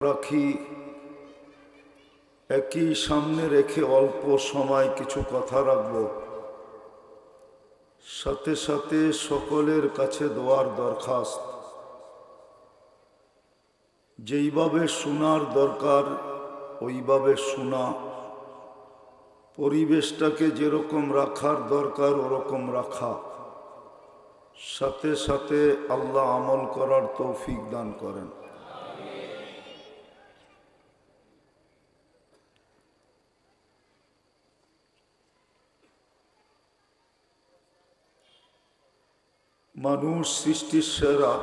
রাখি একই সামনে রেখে অল্প সময় কিছু কথা রাখব, সাথে সাথে সকলের কাছে দোয়ার দরখাস্ত। যেইভাবে শোনার দরকার ওইভাবে শোনা, পরিবেশটাকে যেরকম রাখার দরকার ওরকম রাখা, সাথে সাথে আল্লাহ আমল করার তৌফিক দান করেন। মানুষ সৃষ্টির সেরা,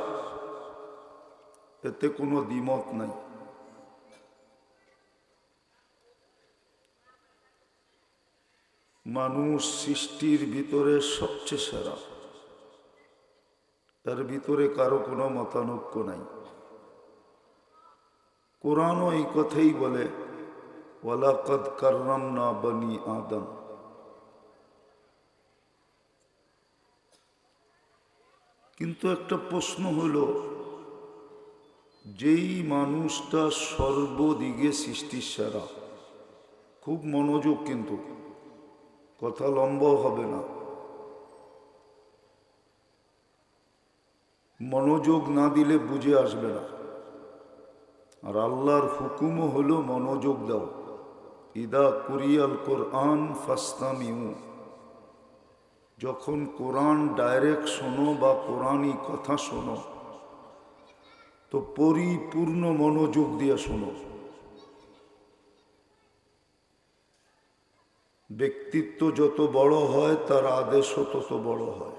এতে কোনো দ্বিমত নাই। মানুষ সৃষ্টির ভিতরে সবচেয়ে সেরা, তার ভিতরে কারো কোনো মতানৈক্য নাই। কোরআনও এই কথাই বলে, ওয়ালাকাদ কাররামনা বনি আদম। কিন্তু একটা প্রশ্ন হলো, যেই মানুষটা সর্বদিকে সৃষ্টির সেরা, খুব মনোযোগ, কিন্তু কথা লম্বা হবে না, মনোযোগ না দিলে বুঝে আসবে না। আর আল্লাহর হুকুমও হলো মনোযোগ দাও। ইদা কুরিয়াল কোরআন ফাস্তামিউ, যখন কোরআন ডাইরেক্ট শোনো বা কোরআনই কথা শোনো তো পরিপূর্ণ মনোযোগ দিয়ে শোনো। ব্যক্তিত্ব যত বড় হয় তার আদেশও তত বড় হয়।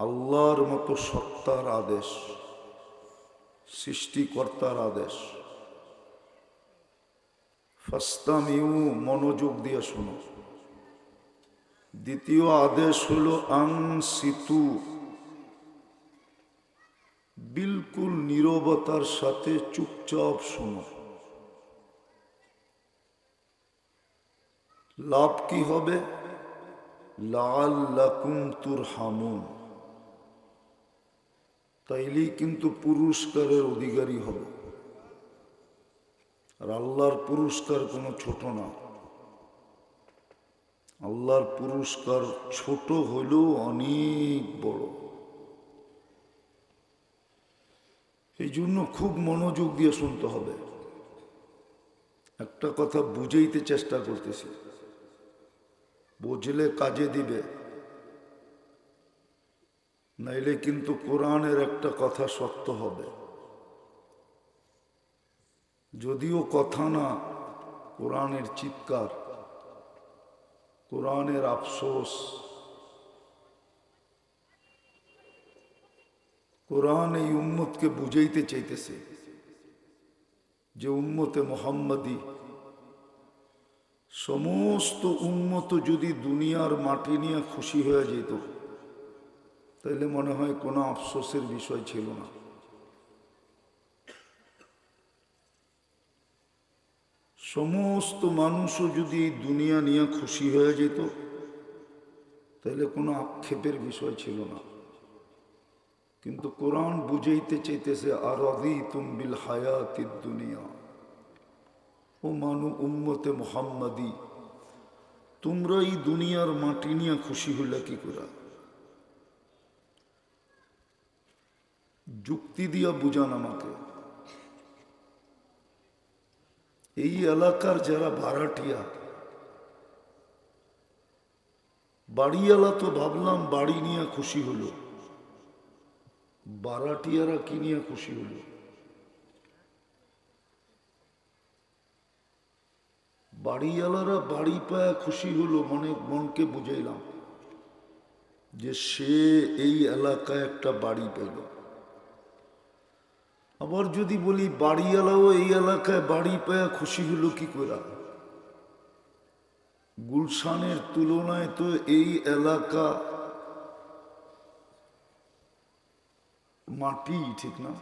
আল্লাহর মতো সত্তার আদেশ, সৃষ্টিকর্তার আদেশ। ফাস্তামিউ, মনোযোগ দিয়ে শোনো। দ্বিতীয় আদেশ হলো আনসিতু, বিলকুল নীরবতার সাথে চুপচাপ শোনো। লাভ কি হবে? লাআল্লাকুম তুরহামুন, তাইলেই কিন্তু পুরস্কারের অধিকারী হবে। আর আল্লাহর পুরস্কার কোনো ছোট না। আল্লাহর পুরস্কার ছোট হলেও অনেক বড়। এই জন্য খুব মনোযোগ দিয়ে শুনতে হবে। একটা কথা বুঝাইতে চেষ্টা করতেছি, বুঝলে কাজে দিবে, নাইলে কিন্তু কোরআনের একটা কথা সত্য হবে। যদিও কথা না, কোরআনের চিৎকার, কোরআনের আফসোস। কোরআন এই উম্মতকে বুঝাইতে চাইতেছে যে উম্মতে মুহাম্মাদি, সমস্ত উম্মত যদি দুনিয়ার মাটি নিয়ে খুশি হয়ে যেত তাহলে মনে হয় কোনো আফসোসের বিষয় ছিল না। সমস্ত মানুষও যদি এই দুনিয়া নিয়ে খুশি হয়ে যেত তাহলে কোনো আক্ষেপের বিষয় ছিল না। কিন্তু কোরআন বুঝাইতে চাইতেছে আরাদিতুম বিল হায়াতিদ দুনিয়া, ও মানু উম্মতে মুহাম্মাদি, তোমরা এই দুনিয়ার মাটি নিয়ে খুশি হইলা কি করে? যুক্তি দিয়া বুঝান আমাকে। এই এলাকার যারা ভাড়াটিয়া, বাড়িওয়ালা তো ভাবলাম বাড়ি নিয়ে খুশি হলো, ভাড়াটিয়ারা কি নিয়ে খুশি হলো? বাড়িওয়ালারা বাড়ি পায় খুশি হলো, মানে মনকে বুঝাইলাম যে সে এই এলাকায় একটা বাড়ি পেল। আবার যদি বলি বাড়িওয়ালাও এই এলাকায় বাড়ি পায় খুশি হলো কি করে? গুলশানের তুলনায় তো এই এলাকা মাটি, ঠিক না?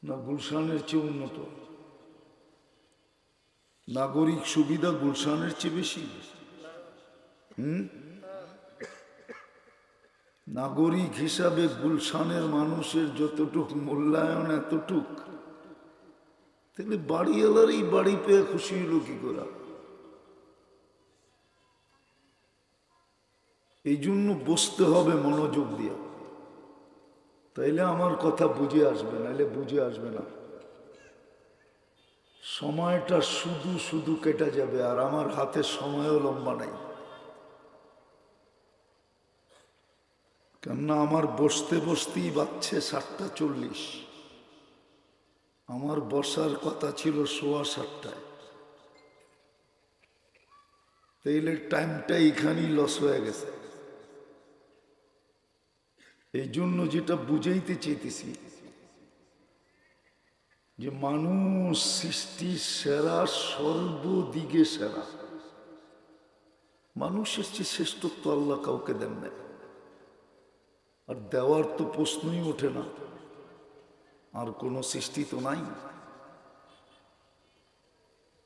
না গুলশানের চেয়ে উন্নত? নাগরিক সুবিধা গুলশানের চেয়ে বেশি। নাগরিক হিসাবে গুলশানের মানুষের যতটুক মূল্যায়ন এতটুক, তাহলে বাড়িওয়ালারই বাড়ি পেয়ে খুশি হলো কি করে? এই জন্য বসতে হবে মনোযোগ দিয়ে, তাইলে আমার কথা বুঝে আসবে, নাইলে বুঝে আসবে না। সময়টা শুধু শুধু কেটে যাবে, আর আমার হাতে সময়ও লম্বা নাই। কেননা আমার বসতে বসতেই বাজছে 7:40। আমার বসার কথা ছিল 7:15। তাইলে টাইমটা এখানেই লস হয়ে গেছে। এই জন্য যেটা বুঝাইতে চেয়েছি, যে মানুষ সৃষ্টির সেরা, সর্বদিকে সেরা। মানুষের চেয়ে শ্রেষ্ঠত্ব আল্লাহ কাউকে দেন না, আর দেওয়ার তো প্রশ্নই ওঠে না। আর কোনো সৃষ্টি তো নাই।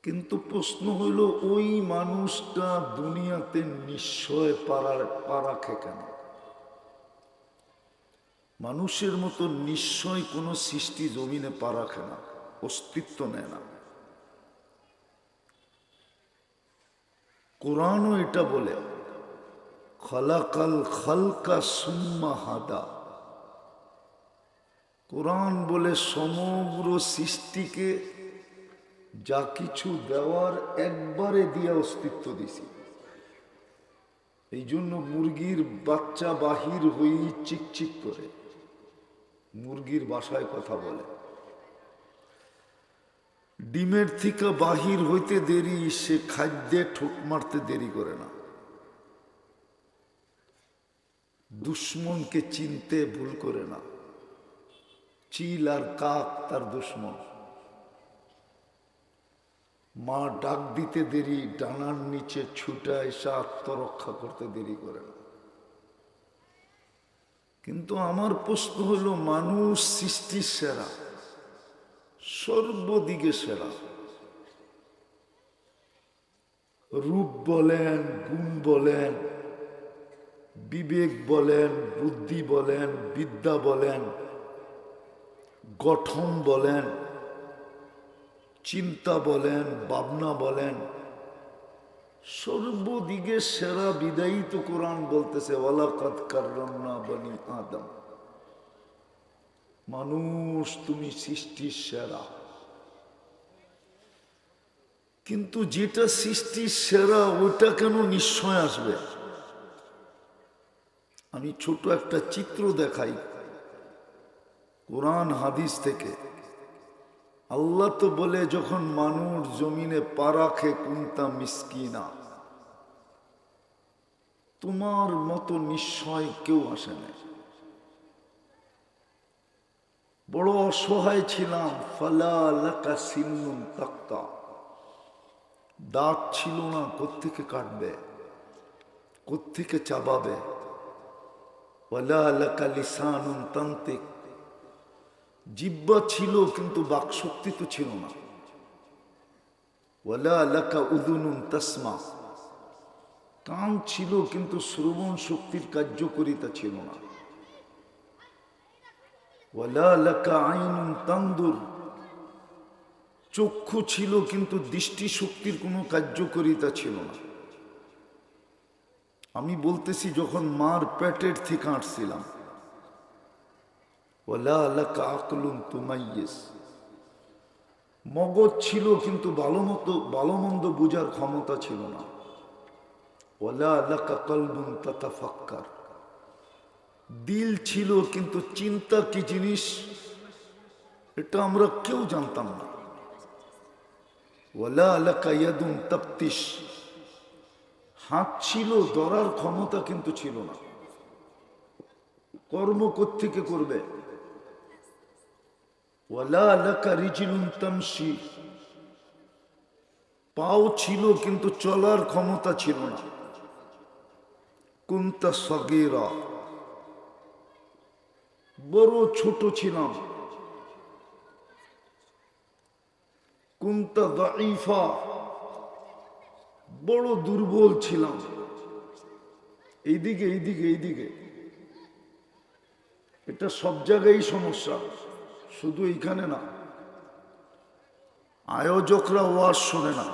কিন্তু প্রশ্ন হইল, ওই মানুষটা দুনিয়াতে নিশ্চয় পা রাখে কেন? মানুষের মতো নিশ্চয় কোনো সৃষ্টি জমিনে পা রাখে না, অস্তিত্ব নেয় না। কোরআনও এটা বলে, খালাকাল খালকা সুম্মা হাদা। কোরআন বলে সমগ্র সৃষ্টিকে যা কিছু দেওয়ার একবারে দিয়ে অস্তিত্ব দিছি। এই জন্য মুরগির বাচ্চা বাহির হয়ে চিকচিক করে, মুরগির বাসায় কথা বলে। ডিমের থেকে বাহির হইতে দেরি, সে খাদ্যে ঠোঁট মারতে দেরি করে না। দুশ্মনকে চিনতে ভুল করে না। চিল আর কাক তার দুশ্মন। মা ডাক দিতে দেরি, ডানার নিচে ছুটে এসে আত্মরক্ষা করতে দেরি করে না। কিন্তু আমার প্রশ্ন হলো, মানুষ সৃষ্টির সেরা, সর্বদিকে সেরা। রূপ বলেন, গুণ বলেন, বিবেক বলেন, বুদ্ধি বলেন, বিদ্যা বলেন, গঠন বলেন, চিন্তা বলেন, ভাবনা বলেন, সর্বদিকে সেরা। বিদায়ী তো কোরআন বলতেছে, ওয়ালাকাদ কাররামনা বনি আদম। মানুষ তুমি সৃষ্টির সেরা। কিন্তু যেটা সৃষ্টির সেরা, ওটা কেন নিশ্চয় আসবে? আমি ছোট একটা চিত্র দেখাই কোরআন হাদিস থেকে। আল্লাহ তো বলে, যখন মানুষ জমিনে পা রাখে, কুনতা মিসকিনা, তোমার মতো নিশ্চয় কেউ আসে না। বড় অসহায় ছিলাম, ফালা লাকা সিন্নুন তাক্তা, দাঁত ছিল না, কোত্থেকে কাটবে, কোত্থেকে চাবাবে। ওয়ালা লাকা লিসানুন তান্তিক, জিহ্বা ছিল কিন্তু বাকশক্তি তো ছিল না। ওয়ালা লাকা উযুনুন তাসমা, কান ছিল কিন্তু শ্রবণ শক্তির কার্যকারিতা ছিল না। ওয়ালা লাকা আইনুন তানদুর, চক্ষু ছিল কিন্তু দৃষ্টি শক্তির কোনো কার্যকারিতা ছিল না। আমি বলতেছি, যখন মার পেটের থেকে আসছিলাম। ওয়ালা লাকা আকলুন তুমাইয়িজ, মগজ ছিল কিন্তু ভালো মন্দ বোঝার ক্ষমতা ছিল না। ওয়ালা লাকা কলবুন তাতাফাক্কার, দিল ছিল কিন্তু চিন্তা কি জিনিস এটা আমরা কেউ জানতাম না। ওয়ালা লাকা ইয়াদুন তাফতিশ, হাত ছিল, ধরার ক্ষমতা কিন্তু ছিল না। কর্ম কোত্থেকে করবে? ওয়ালা লাকা রিজলুন তামশি, পাও ছিল কিন্তু চলার ক্ষমতা ছিল না। কুনতা সগীরা, বড় ছোট ছিলাম। কুনতা দাঈফা, বড় দুর্বল ছিলাম। এইদিকে এইদিকে এইদিকে এটা সব জায়গায় সমস্যা, শুধু এইখানে না। আয়োজকরা ওয়াজ শোনে না,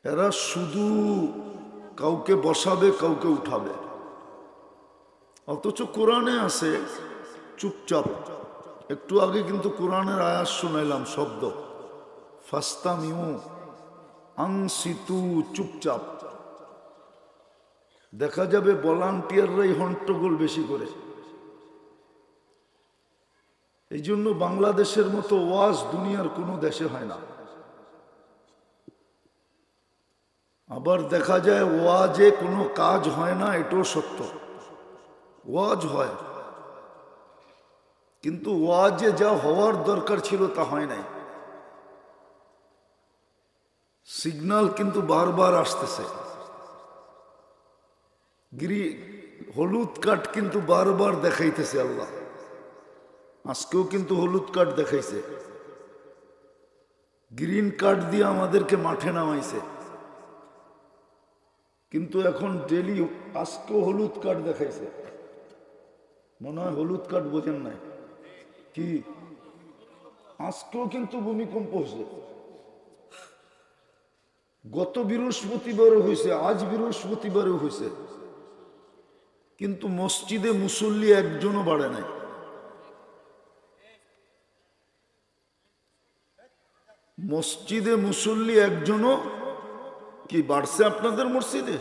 এরা শুধু কাউকে বসাবে কাউকে উঠাবে। অথচ কোরআনে আছে চুপচাপ। একটু আগে কিন্তু কোরআনের আয়াত শুনাইলাম, শব্দ ফাস্তামিউ আনসিতু, চুপচাপ। দেখা যাবে ভলান্টিয়াররাই হট্টগোল বেশি করে। এই জন্য বাংলাদেশের মতো ওয়াজ দুনিয়ার কোনো দেশে হয় না। আবার দেখা যায় ওয়াজে কোনো কাজ হয় না, এটাও সত্য। ওয়াজ হয়, কিন্তু ওয়াজে যা হওয়ার দরকার ছিল তা হয় নাই। সিগন্যাল কিন্তু বারবার আসতেছে, হলুদ কার্ড কিন্তু বারবার দেখাইতেছে আল্লাহ। আজকেও কিন্তু হলুদ কার্ড দেখাইছে, গ্রিন কার্ড দিয়ে আমাদেরকে মাঠে নামাইছে। কিন্তু এখন ডেলি আজকেও হলুদ কার্ড দেখাইছে। মনে হয় হলুদ কার্ড বোঝেন নাই কি? আজকেও কিন্তু ভূমিকম্প হয়েছে, গত বৃহস্পতিবারও হয়েছে, আজ বৃহস্পতিবারও হয়েছে, কিন্তু মসজিদে মুসল্লি একজনও বাড়ে নাই। মসজিদে মুসল্লি একজনও কি বাড়ছে আপনাদের মসজিদে?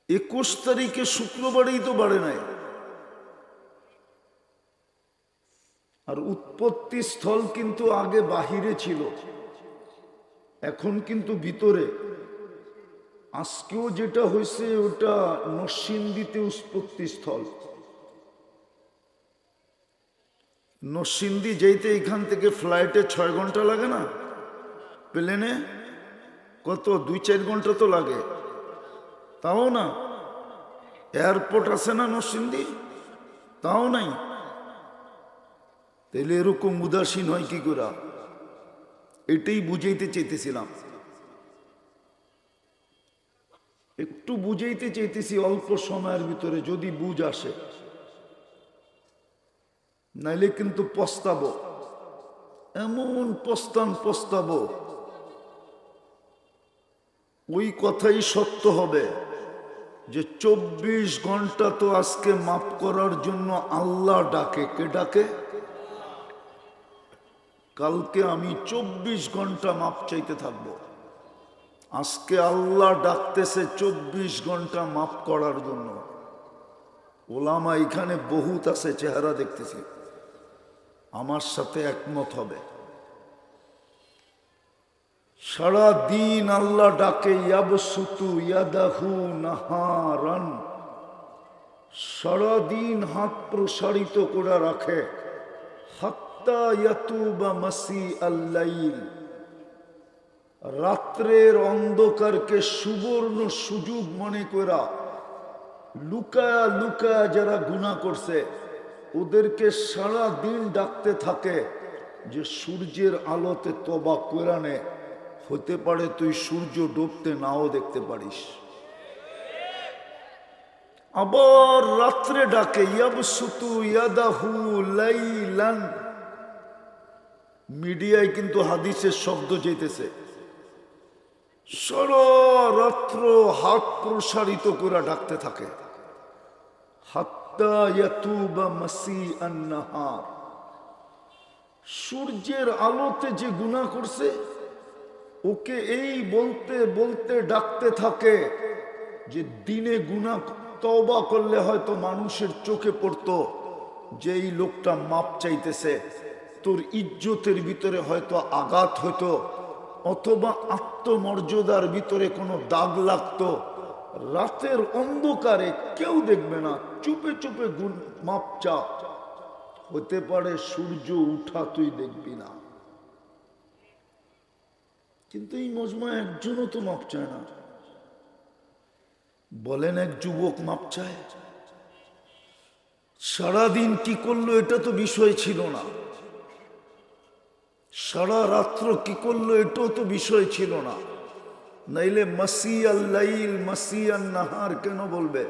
21 তারিখে শুক্রবারেই তো বাড়ে নাই। আর উৎপত্তি স্থল কিন্তু আগে বাহিরে ছিল, এখন কিন্তু ভিতরে। আজকেও যেটা হয়েছে ওটা নরসিংদীতে উৎপত্তি স্থল। নরসিংদী যেতে এখান থেকে ফ্লাইটে 6 ঘন্টা লাগে না, প্লেনে কত 2-4 ঘন্টা তো লাগে, তাও না। এয়ারপোর্ট আছে না নরসিংদী, তাও নাই। তাইলে এরকম উদাসীন হয় কি করে? এটাই বুঝাইতে চাইতেছিলাম, একটু বুঝাইতে চাইতেছি অল্প সময়ের ভিতরে, যদি বুঝ আসে। নাইলে কিন্তু পস্তাবো, এমন পস্তাবো, ওই কথাই সত্য হবে যে 24 ঘন্টা তো আজকে মাফ করার জন্য আল্লাহ ডাকে। কে ডাকে? কালকে আমি 24 ঘন্টা মাপ চাইতে থাকবো। আজকে আল্লাহ ডাকতেছে 24 ঘন্টা মাপ করার জন্য। ওলামা এখানে বহুত আছে, চেহারা দেখতেছি, আমার সাথে একমত হবে। সারা দিন আল্লাহ ডাকে, ইয়াবসুতু ইয়াদাহু নাহারান, সারা দিন হাত প্রসারিত করে রাখে, হাত্তা ইয়াতুবা মাসি আল-লাইল, রাত্রের অন্ধকারকে সুবর্ণ সুযোগ মনে করা লুকায়া লুকায়া যারা গুনাহ করছে ওদেরকে সারা দিন ডাকতে থাকে যে সূর্যের আলোতে তওবা করে নে, হতে পারে তুই সূর্য ডুবতে নাও দেখতে পারিস। আবার রাত্রে ডাকে, ইয়াবসুতু ইয়াদাহু লাইলান। মিডিয়ায় কিন্তু হাদিসের শব্দ যেতেছে, সারা রাত্র হাত প্রসারিত করে ডাকতে থাকে, হাত্তা ইয়াতুবা মাসি আন-নাহার। সূর্যের আলোতে যে গুনাহ করছে ওকে এই বলতে বলতে ডাকতে থাকে যে দিনে গুনাহ তওবা করলে হয়তো মানুষের চোখে পড়তো যে এই লোকটা মাপ চাইতেছে, তোর ইজ্জতের ভিতরে হয়তো আঘাত হতো, অথবা আত্মমর্যাদার ভিতরে কোনো দাগ লাগতো। রাতের অন্ধকারে কেউ দেখবে না, চুপে চুপে মাপ চা, হতে পারে সূর্য উঠা তুই দেখবি না। কিন্তু এই মজমায় একজনও তো মাপ চায় না। বলেন এক যুবক মাপ চায়? সারাদিন কি করলো এটা তো বিষয় ছিল না, সারা রাত্র কি করলো এটাও তো বিষয় ছিল না। নাইলে মাসিয়াল লাইল মাসিয়ান নাহার কেন বলবে?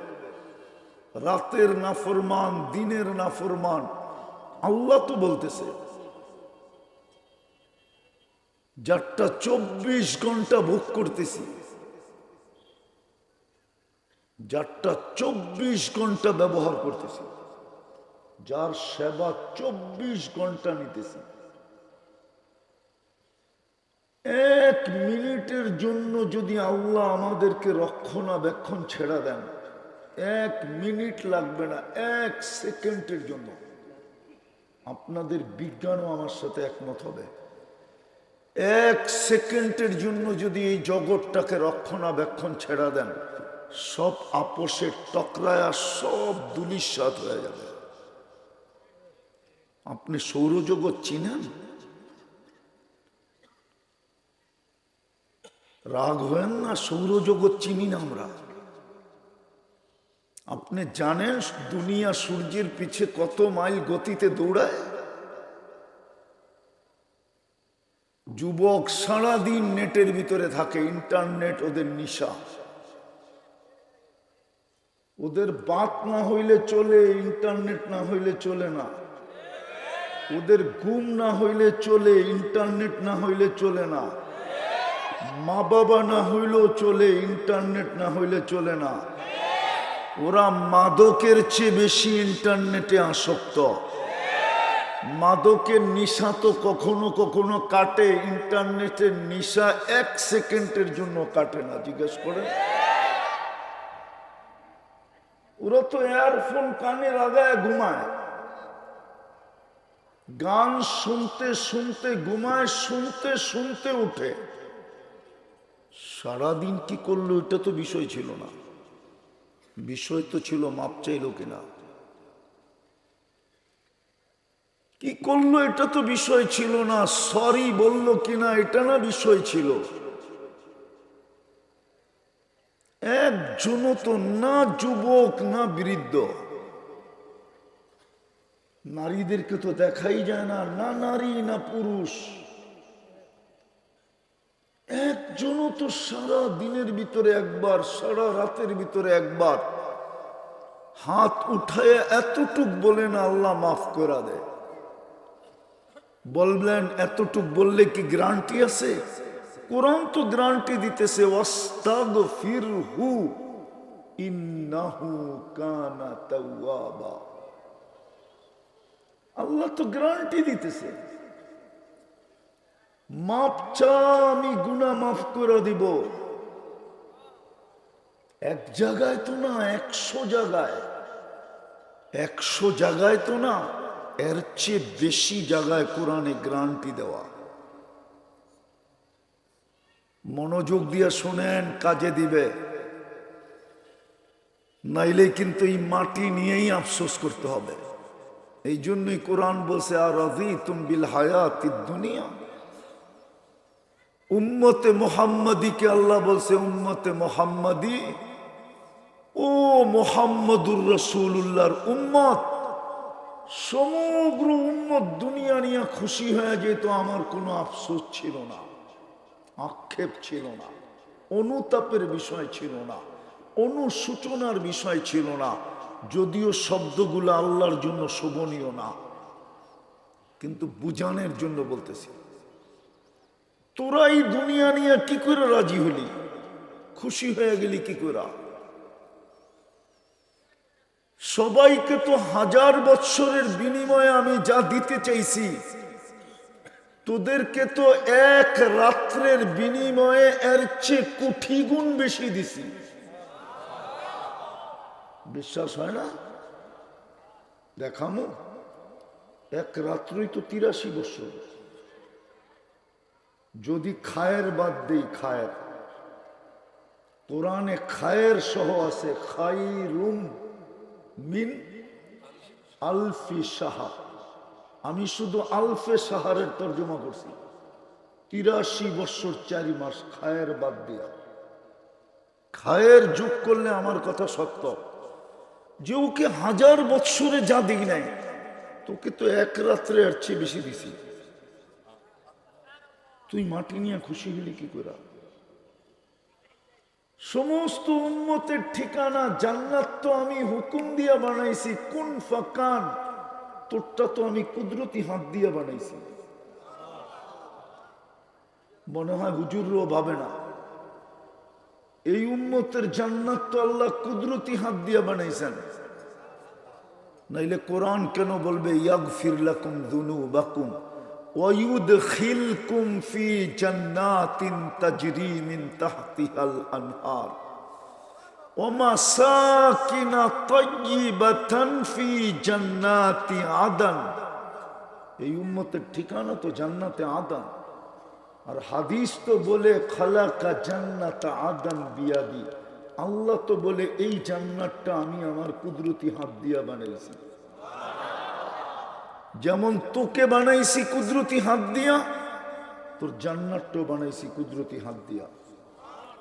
রাতের নাফরমান, দিনের নাফরমান, আল্লাহ তো বলতেছে যারটা 24 ঘন্টা ভোগ করতেছি, যারটা 24 ঘন্টা ব্যবহার করতেছি, যার সেবা 24 ঘন্টা নিতেছি, 1 মিনিটের জন্য যদি আল্লাহ আমাদেরকে রক্ষণাবেক্ষণ ছেড়ে দেন, 1 মিনিট লাগবে না, 1 সেকেন্ডের জন্য, আপনাদের বিজ্ঞানও আমার সাথে একমত হবে, 1 সেকেন্ডের জন্য যদি এই জগৎটাকে রক্ষণাবেক্ষণ ছেড়ে দেন, সব আপোষে টকরায়া সব ধূলিসাৎ হয়ে যাবে। আপনি সৌরজগৎ চিনেন? রাগ হয়েন না, সৌরজগৎ চিনি না আমরা। আপনি জানেন দুনিয়া সূর্যের পিছে কত মাইল গতিতে দৌড়ায়? যুবক সারাদিন নেটের ভিতরে থাকে, ইন্টারনেট ওদের নিশা, ওদের বাত না হইলে চলে, ইন্টারনেট না হইলে চলে না, ওদের ঘুম না হইলে চলে, ইন্টারনেট না হইলে চলে না, মা বাবা না হইলেও চলে, ইন্টারনেট না হইলে চলে না। ওরা মাদকের চেয়ে বেশি ইন্টারনেটে আসক্ত। মাদকের নিশা তো কখনো কখনো কাটে, ইন্টারনেটের নিশা 1 সেকেন্ডের জন্য কাটে না। জিজ্ঞেস করেন, ওরা তো ইয়ারফোন কানে লাগায় ঘুমায়, গান শুনতে শুনতে ঘুমায়, শুনতে শুনতে উঠে। সারাদিন কি করলো এটা তো বিষয় ছিল না, বিষয় তো ছিল মাপ চাইল কিনা। কি করলো এটা তো বিষয় ছিল না, সরি বললো কিনা এটা না বিষয় ছিল। একজনও তো না যুবক না বৃদ্ধ, নারীদেরকে তো দেখাই যায় না, না নারী না পুরুষ, একজনও তো সারা দিনের ভিতরে একবার, সারা রাতের ভিতরে একবার হাত উঠায় এতটুক বলে না আল্লাহ মাফ করে দেয়। বললেন এতটুক বললে কি গ্যারান্টি আছে? কোরআন তো গ্যারান্টি দিতেছে, ওয়াস্তাগফিরহু ইন্নাহু কানা তাওয়াবা। আল্লাহ তো গ্যারান্টি দিতেছে, মাপ চা, আমি গুনাহ মাফ করে দিব। এক জায়গায় তো না, 100 জায়গায়, 100 জায়গায় তো না, এর চেয়ে বেশি জায়গায় কোরআনে গ্যারান্টি দেওয়া। মনোযোগ দিয়ে শোনেন, কাজে দিবে, নাইলে কিন্তু এই মাটি নিয়েই আফসোস করতে হবে। এই জন্যই কোরআন বলছে, আর রাযীতুম বিল হায়াতিদ দুনিয়া। উম্মতে মুহাম্মাদীকে আল্লাহ বলছে উম্মতে মুহাম্মাদী, ও মুহাম্মদুর রাসূলুল্লাহর উম্মত, সমগ্র উম্মত দুনিয়া নিয়ে খুশি হয়ে যেত, আমার কোনো আফসোস ছিল না, আক্ষেপ ছিল না, অনুতাপের বিষয় ছিল না, অনুশোচনার বিষয় ছিল না। যদিও শব্দগুলো আল্লাহর জন্য শোভনীয় না, কিন্তু বুঝানোর জন্য বলতেছি। তোরা এই দুনিয়া নিয়ে কি করে রাজি হলি, খুশি হয়ে গেলি কি করে? সবাইকে তো 1000 বৎসরের বিনিময়ে আমি যা দিতে চাইছি, তোদেরকে তো 1 রাত্রের বিনিময়ে এর চেয়ে কোটি গুণ বেশি দিছি। বিশ্বাস হয় না? দেখামো, 1 রাত্রই তো 83 বছর। যদি খায়ের বাদ দেই, খায়ের, কোরআনে খায়ের সহ আছে, খাইরুম মিন আলফি শাহর। আমি শুধু আলফে শাহরের তর্জমা করছি, 83 বছর 4 মাস খায়ের বাদ দিয়া। খায়ের যোগ করলে আমার কথা সত্য, যে ওকে 1000 বৎসরে যা দিই নাই, তোকে তো 1 রাত্রে এর চেয়ে বেশি দিছি। তুই মাটি নিয়ে খুশি হলি কি করে? সমস্ত উম্মতের ঠিকানা জান্নাত তো আমি হুকুম দিয়া বানাইছি, কোন ফাকান, তোরটা তো আমি কুদরতি হাত দিয়া বানাইছি। মনে হয় হুজুরও ভাবে না এই উম্মতের জান্নাত তো আল্লাহ কুদরতি হাত দিয়া বানাইছেন। নাইলে কোরআন কেন বলবে ইয়াগফির লাকুম যুনুবাকুম ওয়া ইউদখিলকুম ফি জান্নাতিন তাজরি মিন তাহতিহাল আনহার ওয়া মাসাকিনা তাইয়্যিবাতান ফি জান্নাতি আদন। এই উম্মতের ঠিকানা তো জান্নাতে আদন। আর হাদিস তো বলে খালাকা জান্নাত আদন বিয়াদি, আল্লাহ তো বলে এই জান্নাতটা আমি আমার কুদরতি হাত দিয়া বানাইছি। যেমন তোকে বানাইছি কুদরতি হাত দিয়া, তোর জান্নাতটাও বানাইছি কুদরতি হাত দিয়া।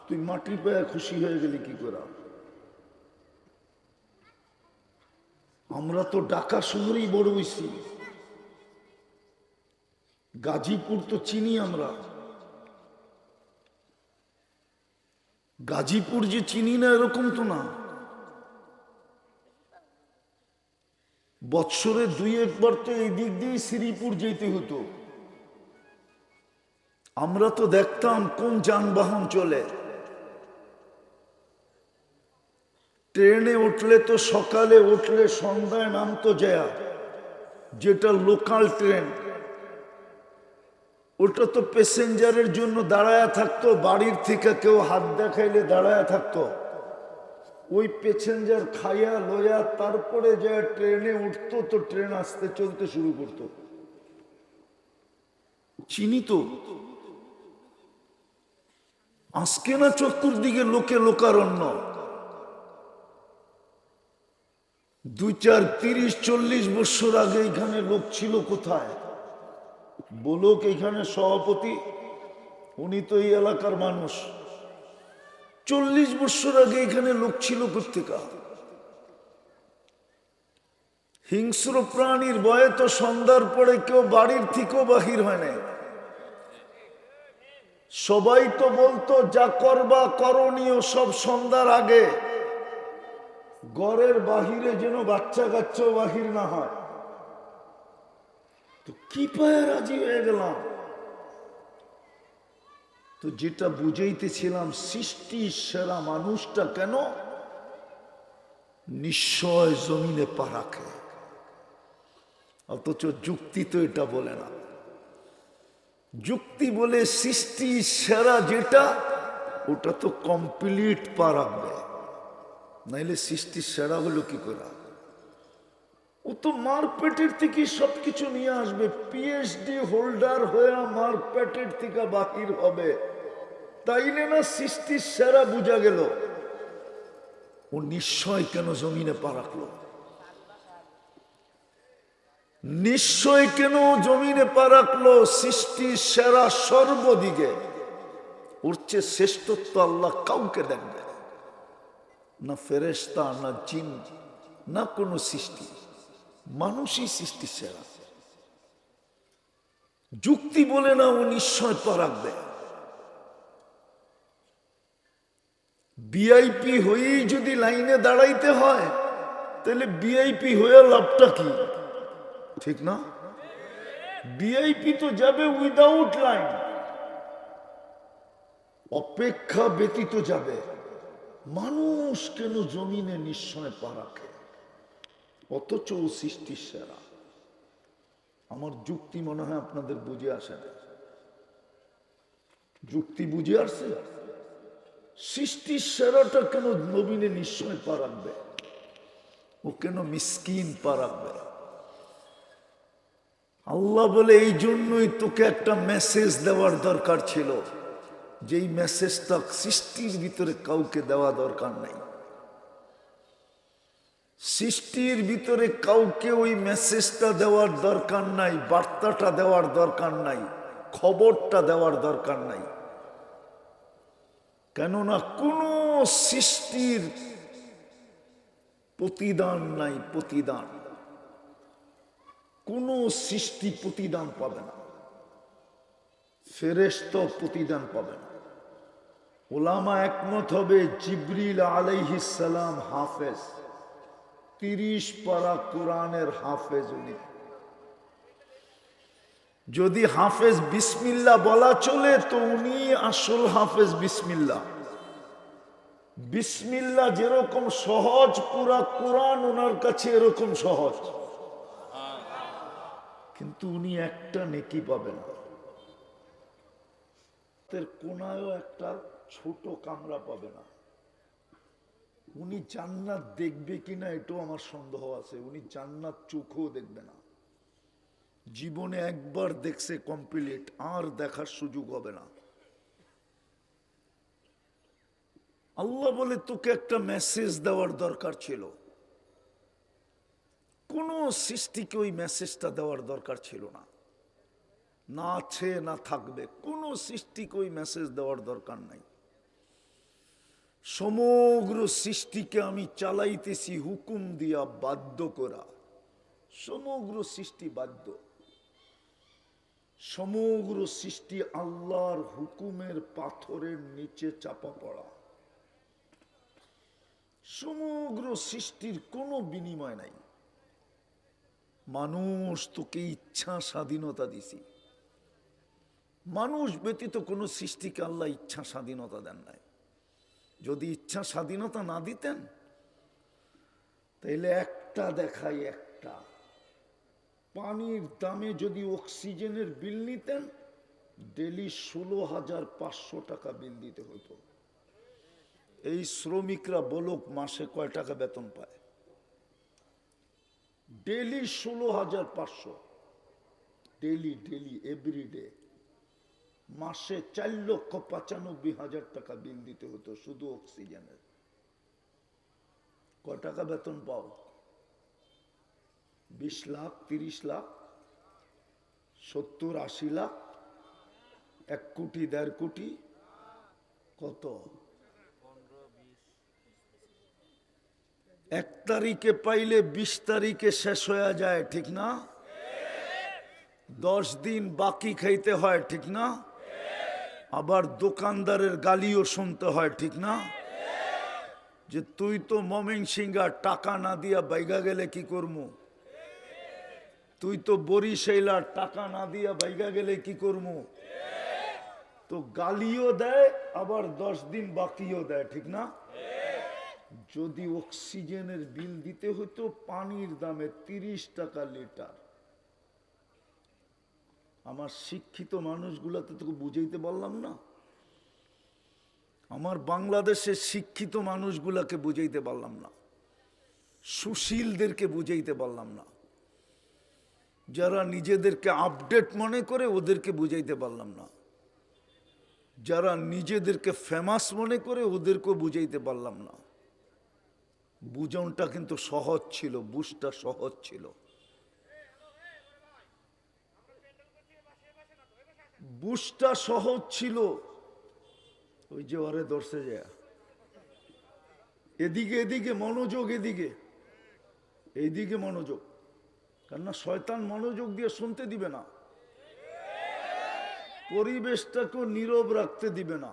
তুই মাটি পেয়ে খুশি হয়ে গেলি কি করে? আমরা তো ঢাকা শহরেই বড় হইছি, গাজীপুর তো চিনি আমরা। গাজীপুর যে চিনি না এরকম তো না। বৎসরে দুই একবার তো এই দিক দিয়ে শ্রীপুর যেতে হতো। আমরা তো দেখতাম কোন যানবাহন চলে। ট্রেনে উঠলে তো সকালে উঠলে সন্ধ্যায় নামতো যায়, যেটা লোকাল ট্রেন ওটা তো প্যাসেঞ্জারের জন্য দাঁড়ায় থাকতো। বাড়ির থেকে কেউ হাত দেখাইলে দাঁড়ায় থাকতো, ওই প্যাসেঞ্জার খাইয়া লইয়া তারপরে যে ট্রেনে উঠতো, তো ট্রেন আসতে চলতে শুরু করতো। চিনি তো আজকে না চতুর্দিকে লোকে লোকারণ্য। 2-4-30-40 বছর আগে এখানে লোক ছিল কোথায়? বলুক এখানে সভাপতি, উনি তো এই এলাকার মানুষ। 40 বছর আগে এখানে লোক ছিল কোথেকা? হিংস্র প্রাণীর ভয়ে তো সন্ধ্যার পরে কেউ বাড়ির থেকেও বাহির হয় না। সবাই তো বলতো যা করবা করণীয় সব সন্ধ্যার আগে, ঘরের বাহিরে যেন বাচ্চা কাচ্চাও বাহির না হয়। তো কি পায়ে রাজি হয়ে গেলাম? তো যেটা বুঝাইতেছিলাম, সৃষ্টির সেরা মানুষটা কেন নিশ্চয় জমিনে পা রাখে, অথচ যুক্তি তো এটা বলে না। যুক্তি বলে সৃষ্টি সেরা যেটা, ওটা তো কমপ্লিট পা রাখবে, নাইলে সৃষ্টির সেরা হলো কি করে? ও তো মার পেটের থেকে সবকিছু নিয়ে আসবে। পিএইচডি হোল্ডার হয়ে মার পেটের থেকে বাহির হবে, তাইলে না সৃষ্টির সেরা বুঝা গেল। ও নিশ্চয় কেন জমিনে পা রাখলো? নিশ্চয় কেন জমিনে পা রাখলো? সৃষ্টির সেরা সর্বদিকে। ওর চেয়ে শ্রেষ্ঠত্ব আল্লাহ কাউকে দেখবে না, ফেরেশতা না জিন না কোনো সৃষ্টি। মানুষই সৃষ্টির সেরা। যুক্তি বলে না ও নিশ্চয় পা রাখবে। ভিআইপি হয়েই যদি লাইনে দাঁড়াইতে হয়, তাহলে ভিআইপি হয়ে লাভটা কি? ঠিক না? ভিআইপি তো যাবে উইদাউট লাইন, অপেক্ষা ব্যতীত যাবে। মানুষ কেন জমিনে নিশ্চয় পা রাখে, অথচ ও সৃষ্টির সেরা? আমার যুক্তি মনে হয় আপনাদের বুঝে আসে না। যুক্তি বুঝে আসছে? সৃষ্টির সেরাটা কেন জমিনে নিশ্চয় পা রাখবে? ও কেন মিসকিন পা রাখবে? আল্লাহ বলে এই জন্যই তোকে একটা মেসেজ দেওয়ার দরকার ছিল, যেই মেসেজটা সৃষ্টির ভিতরে কাউকে দেওয়া দরকার নাই। সৃষ্টির ভিতরে কাউকে ওই মেসেজটা দেওয়ার দরকার নাই, বার্তাটা দেওয়ার দরকার নাই, খবরটা দেওয়ার দরকার নাই। কেননা কোনো সৃষ্টির প্রতিদান নাই, প্রতিদান। কোন সৃষ্টি প্রতিদান পাবে না, ফেরেশতা প্রতিদান পাবে না। ওলামা একমত হবে জিবরিল আলাইহিস সালাম হাফেজ, 30 পারা কোরআনের হাফেজ উনি। যদি হাফেজ বিসমিল্লাহ বলা চলে তো উনি আসল হাফেজ বিসমিল্লাহ। বিসমিল্লাহ যেরকম সহজ, পুরা কোরআন ওনার কাছে এরকম সহজ, কিন্তু উনি একটা নেকি পাবেন। কোনায়ও একটা ছোট কামরা পাবে না। উনি জান্নাত দেখবে কিনা এটাও আমার সন্দেহ আছে। উনি জান্নাত চোখেও দেখবে না। জীবনে একবার দেখছে কমপ্লিট, আর দেখার সুযোগ হবে না। আল্লাহ বলে তোকে একটা মেসেজ দেওয়ার দরকার ছিল, কোন সৃষ্টিকে ওই মেসেজটা দেওয়ার দরকার ছিল না। না আছে না থাকবে, কোন সৃষ্টিকে ওই মেসেজ দেওয়ার দরকার নাই। সমগ্র সৃষ্টিকে আমি চালাইতেছি হুকুম দিয়া, বাধ্য করা। সমগ্র সৃষ্টি বাধ্য, সমগ্র সৃষ্টি আল্লাহর হুকুমের পাথরের নিচে চাপা পড়া। সমগ্র সৃষ্টির কোনো বিনিময় নাই। মানুষ তোকে ইচ্ছা স্বাধীনতা দিছি। মানুষ ব্যতীত কোনো সৃষ্টিকে আল্লাহ ইচ্ছা স্বাধীনতা দেন নাই। যদি ইচ্ছা স্বাধীনতা না দিতেন তাহলে একটা দেখাই, একটা পানির দামে যদি অক্সিজেনের বিল নিতেন, ডেলি 16,500 টাকা বিল দিতে হতো। এই শ্রমিকরা বলক মাসে কয় টাকা বেতন পায়? Daily 16,500, daily daily everyday. মাসে 4,95,000 টাকা বিল দিতে হতো শুধু অক্সিজেনের। কয় টাকা বেতন পাও? 20 লাখ, 30 লাখ, 70-80 লাখ, 1 কোটি 1.5 কোটি, কত? 1 তারিখে পাইলে 20 তারিখে শেষ হয়ে যায়, ঠিক না? 10 দিন বাকি খাইতে হয়, ঠিক না? আবার দোকানদারের গালিও শুনতে হয়, ঠিক না? যে তুই তো ময়মনসিংহে টাকা না দিয়া বাইগা গেলে কি করমু? তুই তো বরিশাইলা টাকা না দিয়া বাইগা গেলে কি করমু? তো গালিও দেয়, আবার 10 দিন বাকিও দেয়, ঠিক না? যদি অক্সিজেনের বিল দিতে হতো পানির দামে 30 টাকা লিটার, আমার শিক্ষিত মানুষগুলাতে তোকে বুঝাইতে পারলাম না। আমার বাংলাদেশের শিক্ষিত মানুষগুলাকে বুঝাইতে পারলাম না, সুশীলদেরকে বুঝাইতে পারলাম না, যারা নিজেদেরকে আপডেট মনে করে ওদেরকে বুঝাইতে পারলাম না, যারা নিজেদেরকে ফেমাস মনে করে ওদেরকেও বুঝাইতে পারলাম না। বুঝনটা কিন্তু সহজ ছিল, বুঝটা সহজ ছিল। বুঝটা সহজ ছিল। ওই যে ওরে ধরছে যায়, এদিকে এদিকে মনোযোগ, এদিকে এইদিকে মনোযোগ, কেননা শয়তান মনোযোগ দিয়ে শুনতে দিবে না, পরিবেশটাকেও নীরব রাখতে দিবে না।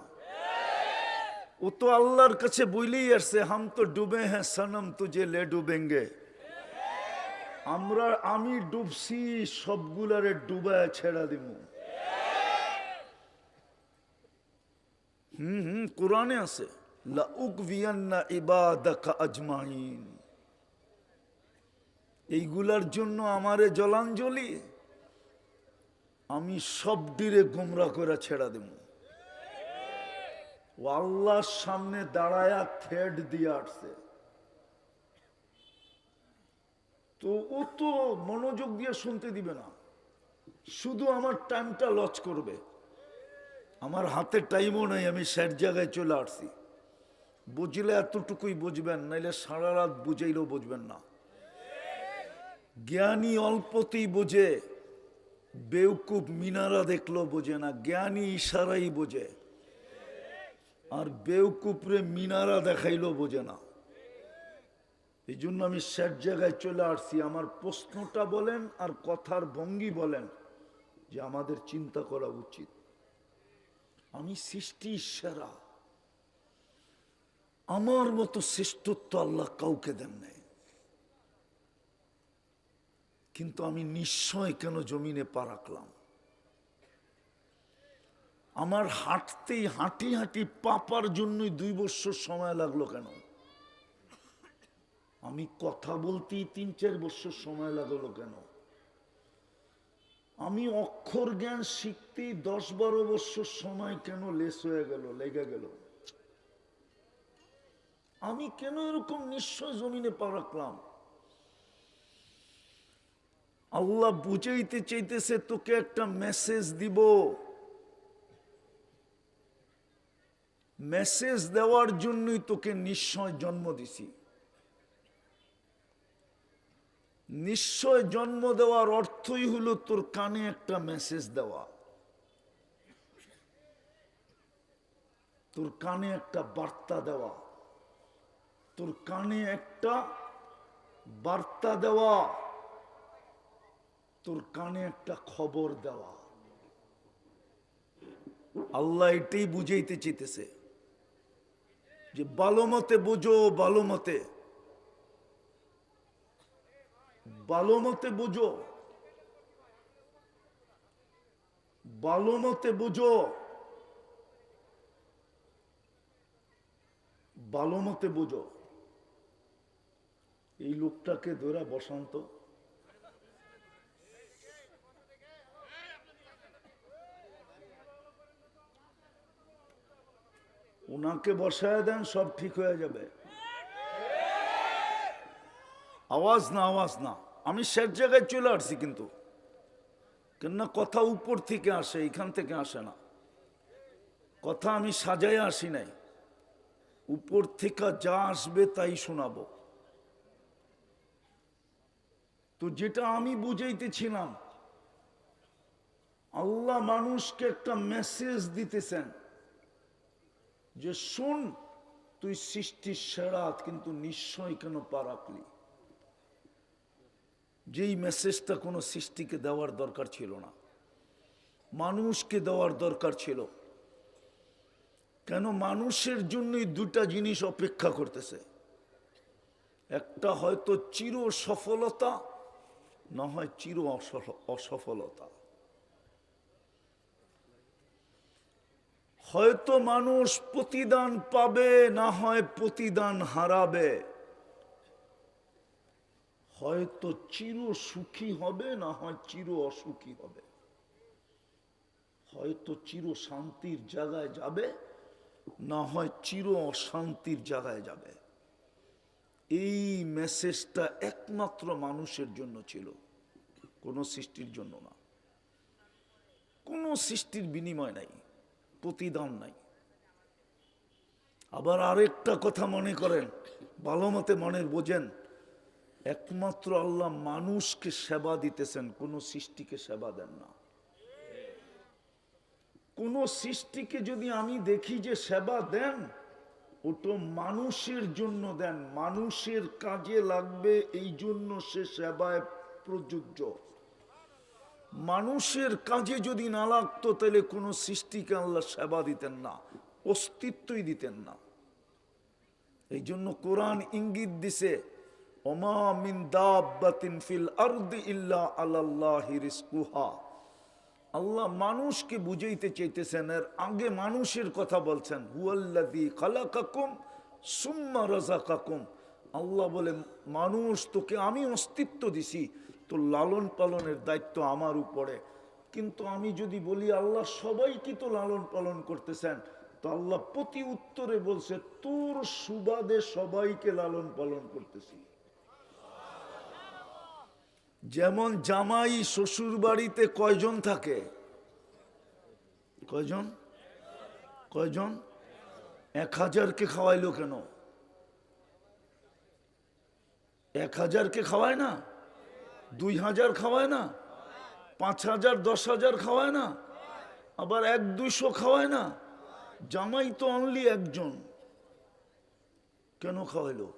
ও তো আল্লাহর কাছে বইলেই আসছে, হাম তো ডুবে হ্যাঁ সনম তুঝে লে ডুবেঙ্গে। আমি ডুবছি, সবগুলারে ডুবায় ছেড়া দিব। কোরআনে আছে, লা উকভিয়ান্না ইবাদাকা আজমাইন। এইগুলার জন্য আমারে জলাঞ্জলি, আমি সব ডিরে গোমরা করে ছেড়া দেব। ও আল্লাহর সামনে দাঁড়ায়া থ্রেড দিয়ে আসছে, তো ও তো মনোযোগ দিয়ে শুনতে দিবে না, শুধু আমার টাইমটা লস করবে। আমার হাতে টাইমও নাই, আমি স্যার জায়গায় চলে আসছি। বুঝলে এতটুকুই বুঝবেন, নাইলে সারা রাত বুঝাইলেও বুঝবেন না। জ্ঞানী অল্পতেই বোঝে, বেউকুব মিনারা দেখলেও বোঝে না। জ্ঞানী ইশারাই বোঝে, আর বেউকুপরে মিনারা দেখাইলেও বোঝে না। এই জন্য আমি স্যার জায়গায় চলে আসছি। আমার প্রশ্নটা বলেন আর কথার ভঙ্গি বলেন যে আমাদের চিন্তা করা উচিত। আমি সৃষ্টির সেরা, আমার মতো শ্রেষ্ঠত্ব আল্লাহ কাউকে দেন নাই, কিন্তু আমি নিশ্চয় কেন জমিনে পা রাখলাম? আমার হাঁটতেই হাঁটি হাঁটি পাপার জন্যই 2 বছর সময় লাগলো কেন? আমি কথা বলতেই 3-4 বছর সময় লাগলো কেন? আমি অক্ষর জ্ঞান শিখতেই 10-12 বছর সময় কেন লেস হয়ে গেল, লেগে গেল? আমি কেন এরকম নিশ্চয় জমিনে পা রাখলাম? আল্লাহ বুঝাইতে চাইতেছে তোকে একটা মেসেজ দিব, মেসেজ দেওয়ার জন্যই তোকে নিশ্চয় জন্ম দিছি। নিশ্চয় জন্ম দেওয়ার অর্থই হলো তোর কানে একটা মেসেজ দেওয়া, তোর কানে একটা বার্তা দেওয়া, তোর কানে একটা বার্তা দেওয়া, তোর কানে একটা খবর দেওয়া। আল্লাহ এটাই বুঝাইতে চেয়েছে যে ভালো মতে বুঝো, ভালো মতে, ভালো মতে বুঝো, ভালো মতে বুঝো, ভালো মতে বুঝো। এই লোকটাকে ধরে বসন্ত, ওনাকে বসায় দেন, সব ঠিক হয়ে যাবে। আওয়াজ না, আওয়াজ না। আমি শেষ জায়গায় চলে আসছি, কিন্তু কেননা কথা উপর থেকে আসে, এখান থেকে আসে না। কথা আমি সাজায় আসি নাই, উপর থেকে যা আসবে তাই শোনাবো। তো যেটা আমি বুঝাইতেছিলাম, আল্লাহ মানুষকে একটা মেসেজ দিতেছেন যে শুন, তুই সৃষ্টির সেরা, কিন্তু নিশ্চয় কেন পা রাখলি? যেই মেসেজটা কোনো সৃষ্টিকে দেওয়ার দরকার ছিল না, মানুষকে দেওয়ার দরকার ছিল। কেন? মানুষের জন্যই 2টা জিনিস অপেক্ষা করতেছে, একটা হয়তো চির সফলতা, না হয় চির অসফলতা। হয়তো মানুষ প্রতিদান পাবে, না হয় প্রতিদান হারাবে। হয়তো চির সুখী হবে, না হয় চির অসুখী হবে। হয়তো চির শান্তির জায়গায় যাবে, না হয় চির অশান্তির জায়গায় যাবে। এই মেসেজটা একমাত্র মানুষের জন্য ছিল, কোন সৃষ্টির জন্য না। কোন সৃষ্টির বিনিময় নাই, প্রতিদান নাই। আবার আরেকটা কথা মনে করেন, ভালো মতে মনের বোঝেন, একমাত্র আল্লাহ মানুষকে সেবা দিতেছেন, কোন সৃষ্টিকে সেবা দেন না। কোন সৃষ্টিকে যদি আমি দেখি যে সেবা দেন, ওটা মানুষের জন্য দেন, মানুষের কাজে লাগবে, এই জন্য সে সেবায় প্রযোজ্য। মানুষের কাজে যদি না লাগতো, তাহলে কোন সৃষ্টিকে আল্লাহ সেবা দিতেন না, অস্তিত্বই দিতেন না। এই জন্য কোরআন ইঙ্গিত দিছে, ওমা মিন দাব্বাতিন ফিল আরদি ইল্লা আলাল্লাহি রিজকুহা। আল্লাহ মানুষকে বুঝাইতে চাইতেছেন, এর আগে মানুষের কথা বলছেন, হুয়াল্লাযী খালাকাকুম সুম্মা রাযাকাকুম। আল্লাহ বলে, মানুষ তোকে আমি অস্তিত্ব দিছি, তো লালন পালনের দায়িত্ব আমার উপরে। কিন্তু আমি যদি বলি আল্লাহ সবাইকে তো লালন পালন করতেছেন, তো আল্লাহ প্রতি উত্তরে বলছে, তোর সুবাদে সবাইকে লালন পালন করতেছি। যেমন জামাই শ্বশুর বাড়িতে কয়জন থাকে? কয়জন? কয়জন? 1000-কে খাওয়াইলো কেন? 1000-কে খাওয়ায় না? 2000 খাওয়ায় না? 5000, 10,000 খাওয়ায় না? আবার 100-200 খাওয়ায় না? জামাই তো অনলি একজন, কেন খাওয়াইলো?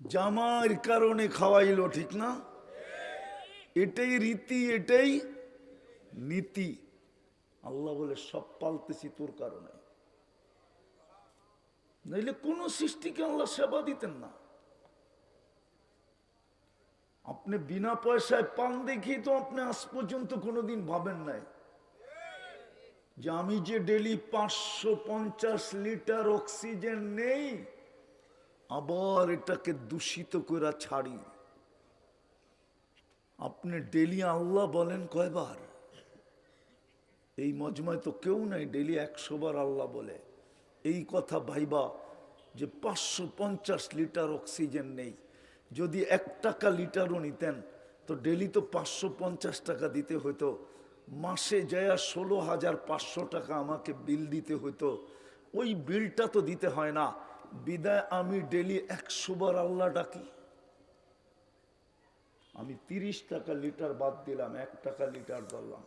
জামাইয়ের কারণে খাওয়াইলো, ঠিক না? এটাই রীতি, এটাই নীতি। আল্লাহ বলে, সব পালতেছি তোর কারণে। নইলে কোন সৃষ্টিকে আল্লাহ সেবা দিতেন না। আপনি বিনা পয়সায় পান দেখি তো আপনি আজ পর্যন্ত কোনোদিন ভাবেন নাই যে আমি যে ডেলি 550 লিটার অক্সিজেন নেই, আবার এটাকে দূষিত করে ছাড়ি। আপনি ডেলি আল্লাহ বলেন কয়বার? এই মজমায় তো কেউ নাই ডেলি 100 বার আল্লাহ বলে। এই কথা ভাইবা যে 550 লিটার অক্সিজেন নেই, যদি 1 টাকা লিটারও নিতেন তো ডেলি তো 550 টাকা দিতে হইতো, মাসে যায় 16,500 টাকা আমাকে বিল দিতে হইতো। ওই বিলটা তো দিতে হয় না, বিদায় আমি ডেলি 100 বার আল্লাহ ডাকি। আমি 30 টাকা লিটার বাদ দিলাম, 1 টাকা লিটার ধরলাম।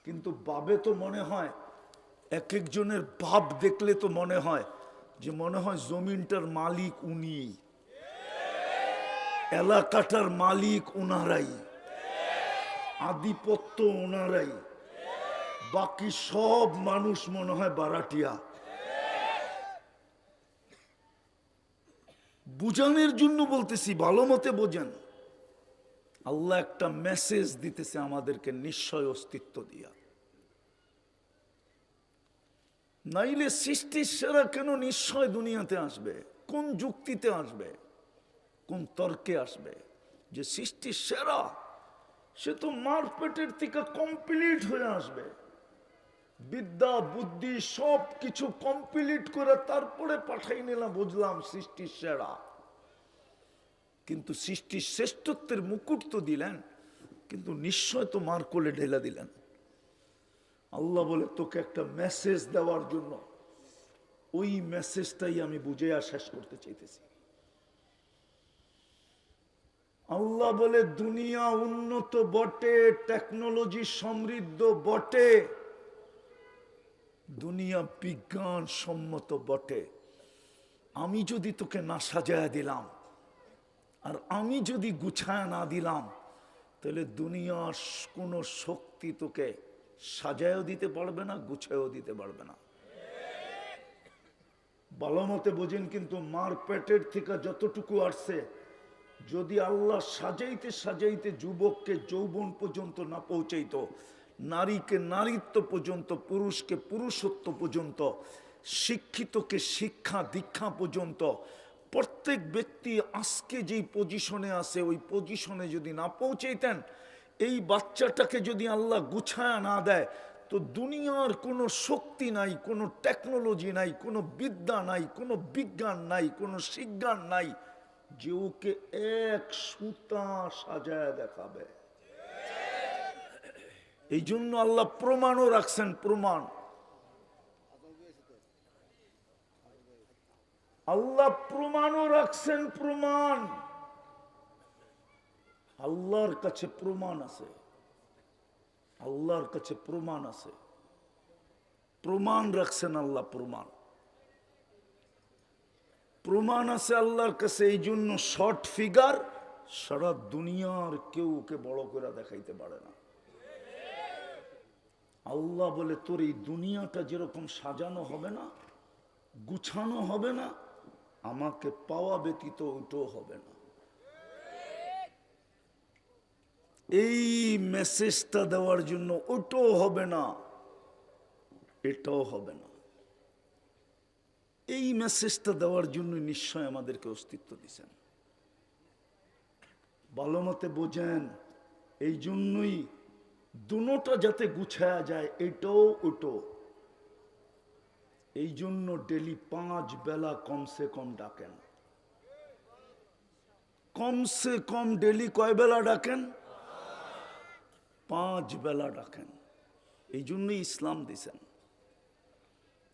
কিন্তু ভাবে তো মনে হয়, এক একজনের ভাব দেখলে তো মনে হয় যে মনে হয় জমিনটার মালিক উনি, এলাকাটার মালিক ওনারাই, আধিপত্য ওনারাই, বাকি সব মানুষ মনে হয় বারাটিয়া। বুঝানোর জন্য বলতেছি, ভালো মতে বোঝেন। আল্লাহ একটা মেসেজ দিতেছে আমাদেরকে নিশ্চয় অস্তিত্ব দিয়া। নাইলে সৃষ্টির সেরা কেন নিশ্চয় দুনিয়াতে আসবে? কোন যুক্তিতে আসবে? কোন তর্কে আসবে যে সৃষ্টির সেরা? সে তো মার পেটের থেকে কমপ্লিট হয়ে আসবে, বিদ্যা বুদ্ধি সব কিছু কমপ্লিট করে তারপরে পাঠাই নিলাম, বুঝলাম সৃষ্টির সেরা। কিন্তু সৃষ্টির শ্রেষ্ঠত্বের মুকুট তো দিলেন, কিন্তু নিশ্চয় তো মার কোলে ঢেলা দিলেন। আল্লাহ বলে তোকে একটা মেসেজ দেওয়ার জন্য, ওই মেসেজটাই আমি বুঝে আর শেষ করতে চাইতেছি। আল্লাহ বলে দুনিয়া উন্নত বটে, টেকনোলজি সমৃদ্ধ বটে, দুনিয়া বিজ্ঞান সম্মত বটে, আমি যদি তোকে না সাজায় দিলাম আর আমি যদি গুছায় না দিলাম, তাহলে দুনিয়ার কোনো শক্তি তোকে সাজায়ও দিতে পারবে না, গুছায়ও দিতে পারবে না। ভালো মতে বোঝেন। কিন্তু মার পেটের থেকে যতটুকু আসছে, যদি আল্লাহ সাজাইতে সাজাইতে যুবককে যৌবন পর্যন্ত না পৌঁছাইতো, নারীকে নারীত্ব পর্যন্ত, পুরুষকে পুরুষত্ব পর্যন্ত, শিক্ষিতকে শিক্ষা দীক্ষা পর্যন্ত, প্রত্যেক ব্যক্তি আজকে যেই পজিশনে আছে ওই পজিশনে যদি না পৌঁছাইতেন, এই বাচ্চাটাকে যদি আল্লাহ গুছায়া না দেয়, তো দুনিয়ার কোনো শক্তি নাই, কোনো টেকনোলজি নাই, কোনো বিদ্যা নাই, কোনো বিজ্ঞান নাই, কোনো শিজ্ঞান নাই যে ওকে এক সুতা সাজায় দেখাবে। এই জন্য আল্লাহ প্রমাণও রাখছেন, প্রমাণ। আল্লাহ প্রমাণও রাখছেন, প্রমাণ। আল্লাহর কাছে প্রমাণ আছে, আল্লাহর কাছে প্রমাণ আছে, প্রমাণ রাখছেন আল্লাহ, প্রমাণ প্রমাণ আছে আল্লাহর কাছে। এই জন্য শর্ট ফিগার সারা দুনিয়ার কেউ ওকে বড় করে দেখাইতে পারে না। আল্লাহ বলে তোর এই দুনিয়াটা যেরকম সাজানো হবে না, গুছানো হবে না, আমাকে পাওয়া ব্যতীত ওইটাও হবে না। এই মেসেজটা দেওয়ার জন্য ওটাও হবে না, এটাও হবে না। এই মেসেজটা দেওয়ার জন্য নিশ্চয় আমাদেরকে অস্তিত্ব দিয়েছেন। ভালো মতে বোঝেন। এই জন্যই দুটোটা যাতে গুছায়া যায়, এটাও ওটাও। এই জন্য ডেলি 5 বেলা কমসে কম ডাকেন। কমসে কম ডেলি কয় বেলা ডাকেন? 5 বেলা ডাকেন। এই জন্যই ইসলাম দিছেন,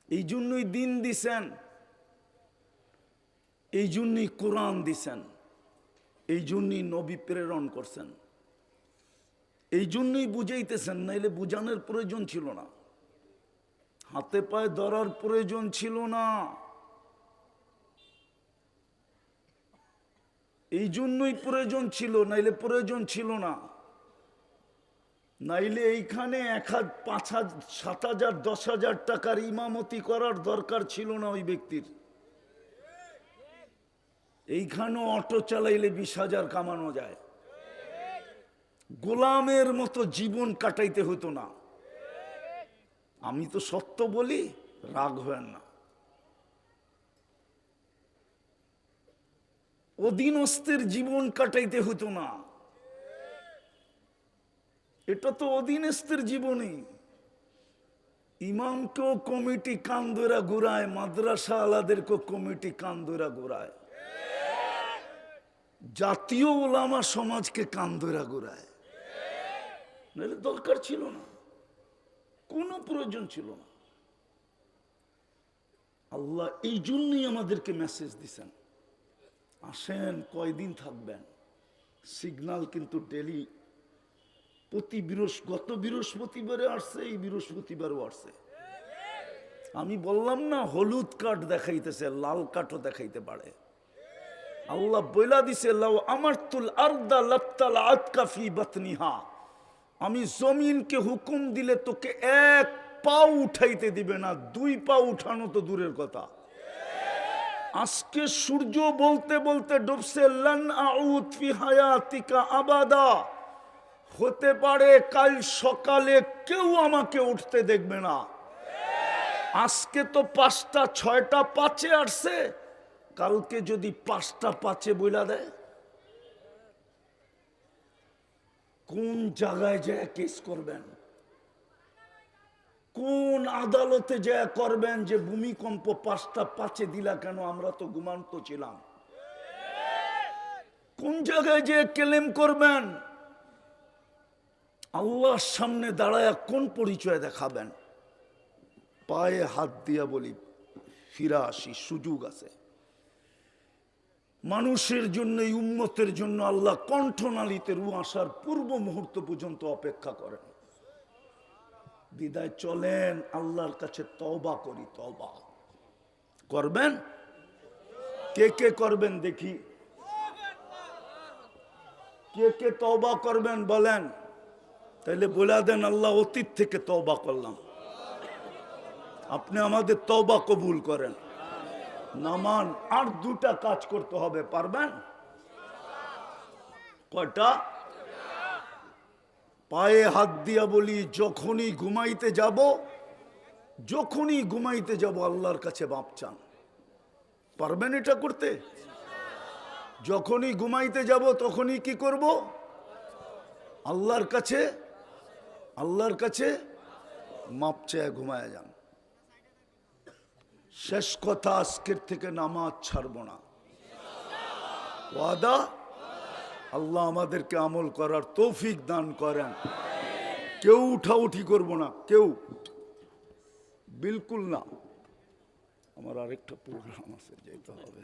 এই জন্যই দিন দিছেন, এই জন্যই কোরআন দিছেন, এই জন্যই নবী প্রেরণ করছেন, এই জন্যই বুঝাইতেছেন। নাইলে বুঝানোর প্রয়োজন ছিল না, হাতে পায়ে ধরার প্রয়োজন ছিল না। এই জন্যই প্রয়োজন ছিল, নাইলে প্রয়োজন ছিল না। নাইলে এইখানে 1,000, 5,000, 7,000, 10,000 টাকার ইমামতি করার দরকার ছিল না ওই ব্যক্তির। এইখানেও অটো চালাইলে 20,000 কামানো যায়। গোলামের মতো জীবন কাটাইতে হতো না। আমি তো সত্য বলি, রাগ হয় না। অধীনস্থের জীবন কাটাইতে হতো না। এটা তো অধীনস্থের জীবনই। ইমামকেও কমিটি কান ধরা ঘুরায়, মাদ্রাসা আলাদেরকেও কমিটি কান ধরা ঘুরায়, জাতীয় ওলামা সমাজকে কান ধরা ঘুরায়। নাহলে দরকার ছিল না, কোনো প্রয়োজন ছিল না। আল্লাহ এই জন্যই আমাদেরকে মেসেজ দিছেন, আসেন, কয়দিন থাকবেন। সিগন্যাল কিন্তু ডেলি, গত বৃহস্পতিবারে আসছে, এই বৃহস্পতিবারও আসছে। আমি বললাম না, হলুদ কার্ড দেখাইতেছে, লাল কার্ডও দেখাইতে পারে। আল্লাহ বইলা দিছে, লাউ আমারতুল আরদা লাত্তালাআত ফি বাতনিহা, আমি জমিনকে হুকুম দিলে তোকে 1 পাও উঠাইতে দিবে না, 2 পা উঠানো তো দূরের কথা। আজকে সূর্য বলতে বলতে ডুবছে, লান আউদ ফি হায়াতিকা আবাদা, হতে পারে কাল সকালে কেউ আমাকে উঠতে দেখবে না। আজকে তো 5টা 6টা 5-এ আসছে, কালকে যদি 5টা 5-এ বইলা দেয়, কোন জায়গায় যায় কেস করবেন? কোন আদালতে যায় করবেন যে ভূমিকম্প 5টা 5-এ দিলা কেন? আমরা তো ঘুমান্ত ছিলাম। কোন জায়গায় যে ক্লেম করবেন? আল্লাহর সামনে দাঁড়ায় কোন পরিচয় দেখাবেন? পায়ে হাত দিয়া বলি, ফিরা আসি, সুযোগ আছে। মানুষের জন্য, উম্মতের জন্য আল্লাহ কণ্ঠনালীতে রু আসার পূর্ব মুহূর্ত পর্যন্ত অপেক্ষা করেন। বিদায় চলেন, আল্লাহর কাছে তওবা করি। তওবা করবেন? কে কে করবেন দেখি? কে কে তওবা করবেন বলেন? তাইলে বলে দেন, আল্লাহ অতীত থেকে তওবা করলাম, আপনি আমাদের তওবা কবুল করেন। নামান, আর 2টা কাজ করতে হবে, পারবেন? কয়টা? পায়ে হাত দিয়া বলি, যখনই ঘুমাইতে যাব আল্লাহর কাছে মাপ চান। পারবেন এটা করতে? যখনই ঘুমাইতে যাব তখনই কি করব? আল্লাহর কাছে মাপ চেয়ে ঘুমায় যান। শেষ কথা, আজকের থেকে নামাজ ছাড়ব না, ওয়াদা। আল্লাহ আমাদেরকে আমল করার তৌফিক দান করেন। কেউ উঠাউঠি করব না, কেউ, বিলকুল না। আমার আরেকটা প্রোগ্রাম আছে, যেতে হবে।